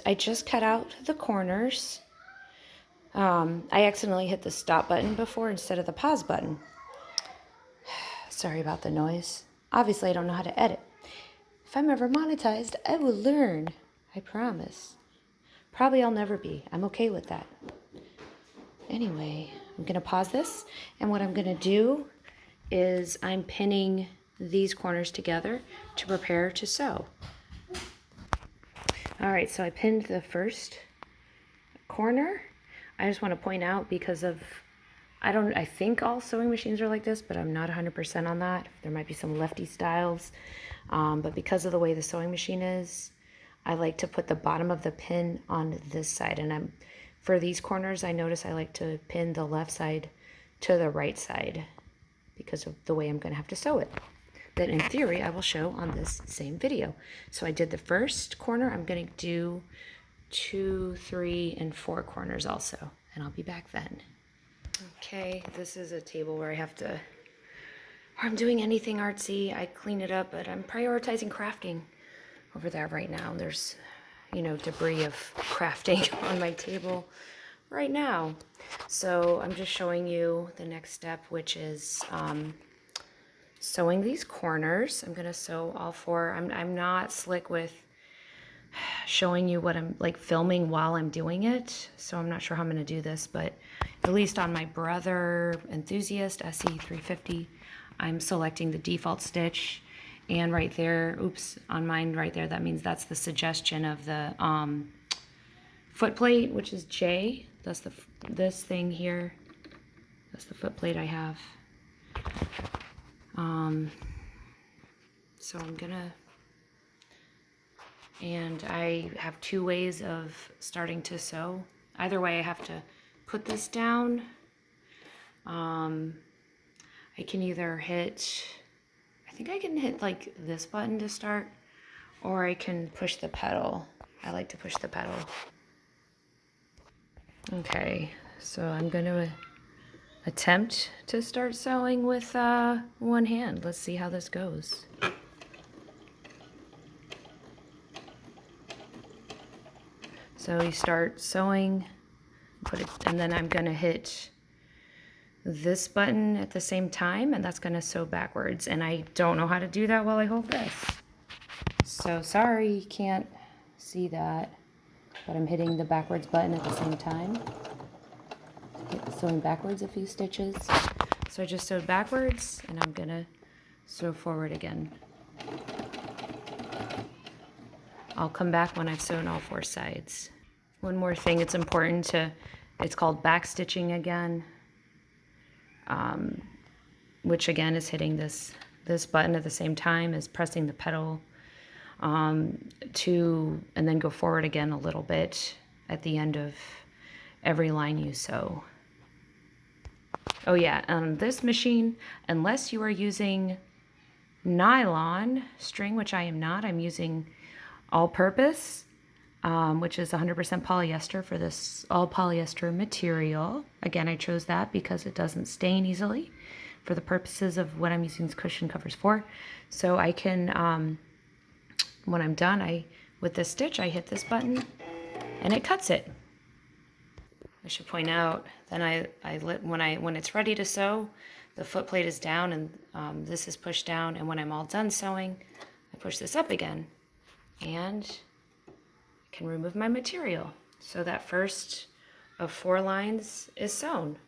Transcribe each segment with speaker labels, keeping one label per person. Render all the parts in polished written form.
Speaker 1: I just cut out the corners. I accidentally hit the stop button before instead of the pause button. Sorry about the noise. Obviously, I don't know how to edit. If I'm ever monetized, I will learn. I promise. Probably I'll never be. I'm okay with that. Anyway, I'm going to pause this. And what I'm going to do is I'm pinning these corners together to prepare to sew. All right, so I pinned the first corner. I just want to point out because of, I think all sewing machines are like this, but I'm not 100% on that. There might be some lefty styles, but because of the way the sewing machine is, I like to put the bottom of the pin on this side. And for these corners, I notice I like to pin the left side to the right side because of the way I'm going to have to sew it. That in theory I will show on this same video. So I did the first corner. I'm going to do 2, 3, and 4 corners also, and I'll be back then. Okay, this is a table where I'm doing anything artsy. I clean it up, but I'm prioritizing crafting over there right now. There's, debris of crafting on my table right now. So I'm just showing you the next step, which is sewing these corners. I'm gonna sew all 4. I'm not slick with showing you what I'm filming while I'm doing it, so I'm not sure how I'm gonna do this, but at least on my Brother Enthusiast SE350, I'm selecting the default stitch, and right there, on mine right there, that means that's the suggestion of the foot plate, which is J. That's this thing here. That's the foot plate I have. So I'm gonna, and I have 2 ways of starting to sew. Either way, I have to put this down. I can either hit, I think I can hit this button to start, or I can push the pedal. I like to push the pedal. Okay, so I'm gonna attempt to start sewing with one hand. Let's see how this goes. So you start sewing, and then I'm gonna hit this button at the same time, and that's gonna sew backwards. And I don't know how to do that while I hold this. So sorry you can't see that, but I'm hitting the backwards button at the same time. Sewing backwards a few stitches. So I just sewed backwards, and I'm gonna sew forward again. I'll come back when I've sewn all 4 sides. One more thing, it's called back stitching again, which again is hitting this button at the same time as pressing the pedal, and then go forward again a little bit at the end of every line you sew. Oh yeah, on this machine, unless you are using nylon string, which I am not, I'm using all-purpose, which is 100% polyester for this all polyester material. Again, I chose that because it doesn't stain easily for the purposes of what I'm using these cushion covers for. So I can, when I'm done, with this stitch, I hit this button and it cuts it. I should point out, then when it's ready to sew, the foot plate is down and this is pushed down, and when I'm all done sewing, I push this up again and I can remove my material. So that first of 4 lines is sewn.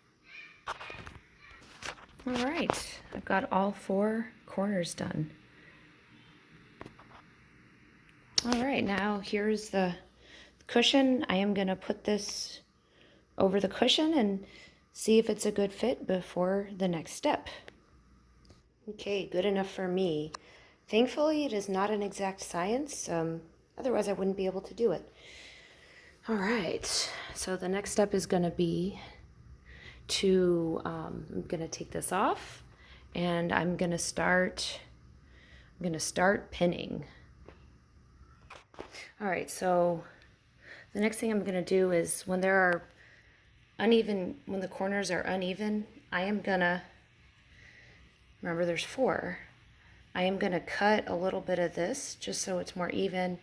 Speaker 1: All right, I've got all 4 corners done. All right, now here's the cushion. I am gonna put this over the cushion and see if it's a good fit before the next step. Okay, good enough for me. Thankfully, it is not an exact science. Otherwise, I wouldn't be able to do it. All right, so the next step is going to be I'm going to take this off, and I'm going to start pinning. All right, so the next thing I'm going to do is when the corners are uneven, I am going to, remember there's 4, I am going to cut a little bit of this just so it's more even.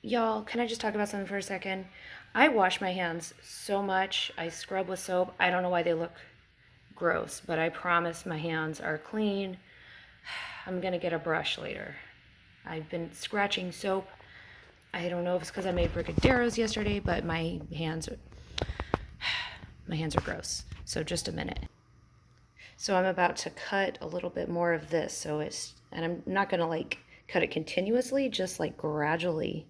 Speaker 1: Y'all, can I just talk about something for a second? I wash my hands so much. I scrub with soap. I don't know why they look gross, but I promise my hands are clean. I'm gonna get a brush later. I've been scratching soap. I don't know if it's because I made brigadeiros yesterday, but my hands are gross. So just a minute. So I'm about to cut a little bit more of this. And I'm not gonna like cut it continuously, just like gradually,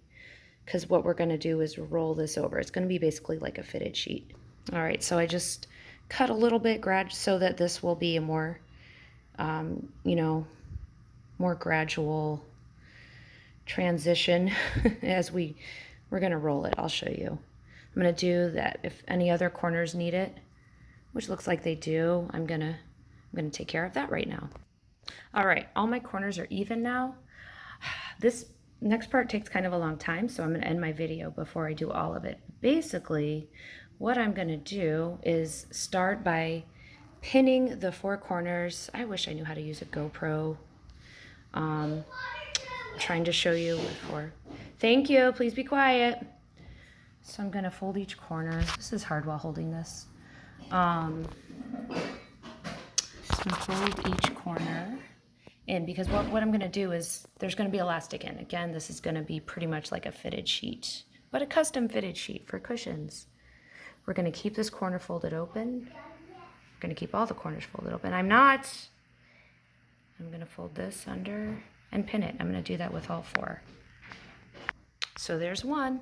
Speaker 1: because what we're gonna do is roll this over. It's gonna be basically like a fitted sheet. All right, so I just cut a little bit so that this will be a more, more gradual transition as we're gonna roll it. I'll show you. I'm gonna do that. If any other corners need it, which looks like they do, I'm gonna take care of that right now. All right, all my corners are even now. This next part takes kind of a long time, so I'm gonna end my video before I do all of it. Basically, what I'm gonna do is start by pinning the 4 corners. I wish I knew how to use a GoPro. Trying to show you before. Thank you, please be quiet. So I'm gonna fold each corner. This is hard while holding this. So fold each corner in, because what I'm gonna do is there's gonna be elastic in. Again, this is gonna be pretty much like a fitted sheet, but a custom fitted sheet for cushions. We're gonna keep this corner folded open. We're gonna keep all the corners folded open. I'm gonna fold this under and pin it. I'm gonna do that with all 4. So there's one,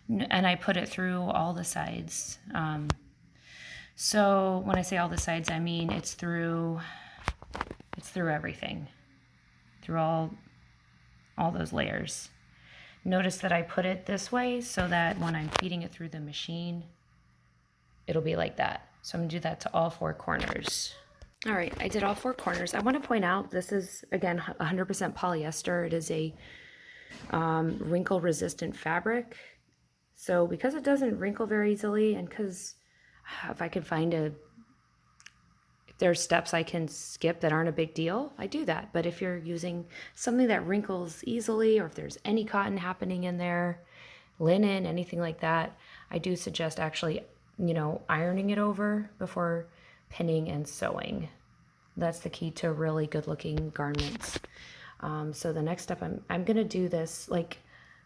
Speaker 1: and I put it through all the sides. So when I say all the sides, I mean it's through everything, through all those layers. Notice that I put it this way so that when I'm feeding it through the machine, it'll be like that. So I'm gonna do that to all 4 corners. All right, I did all 4 corners. I want to point out this is, again, 100% polyester. It is a wrinkle resistant fabric. So because it doesn't wrinkle very easily, and because if I can find if there's steps I can skip that aren't a big deal, I do that. But if you're using something that wrinkles easily, or if there's any cotton happening in there, linen, anything like that, I do suggest actually, ironing it over before pinning and sewing. That's the key to really good looking garments. So the next step, I'm gonna do this,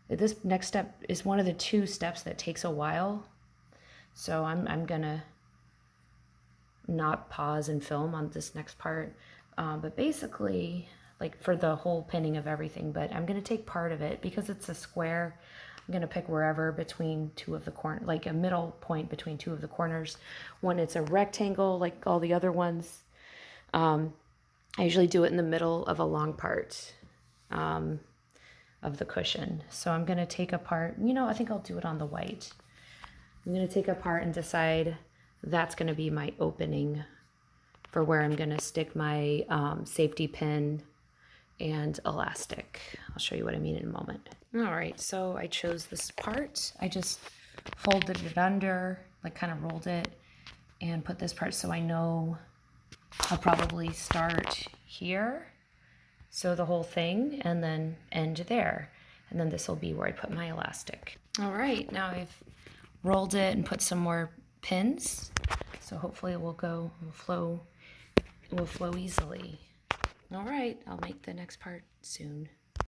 Speaker 1: this next step is one of the 2 steps that takes a while. So I'm gonna not pause and film on this next part, but basically, like for the whole pinning of everything, but I'm gonna take part of it because it's a square. I'm gonna pick wherever between 2 of the corners, like a middle point between 2 of the corners. When it's a rectangle, like all the other ones, I usually do it in the middle of a long part of the cushion. So I'm gonna take apart, I think I'll do it on the white. I'm gonna take apart and decide that's gonna be my opening for where I'm gonna stick my safety pin and elastic. I'll show you what I mean in a moment. All right, so I chose this part. I just folded it under, like kind of rolled it, and put this part so I know I'll probably start here, sew the whole thing, and then end there. And then this will be where I put my elastic. All right, now I've rolled it and put some more pins. So hopefully it will flow easily. All right, I'll make the next part soon.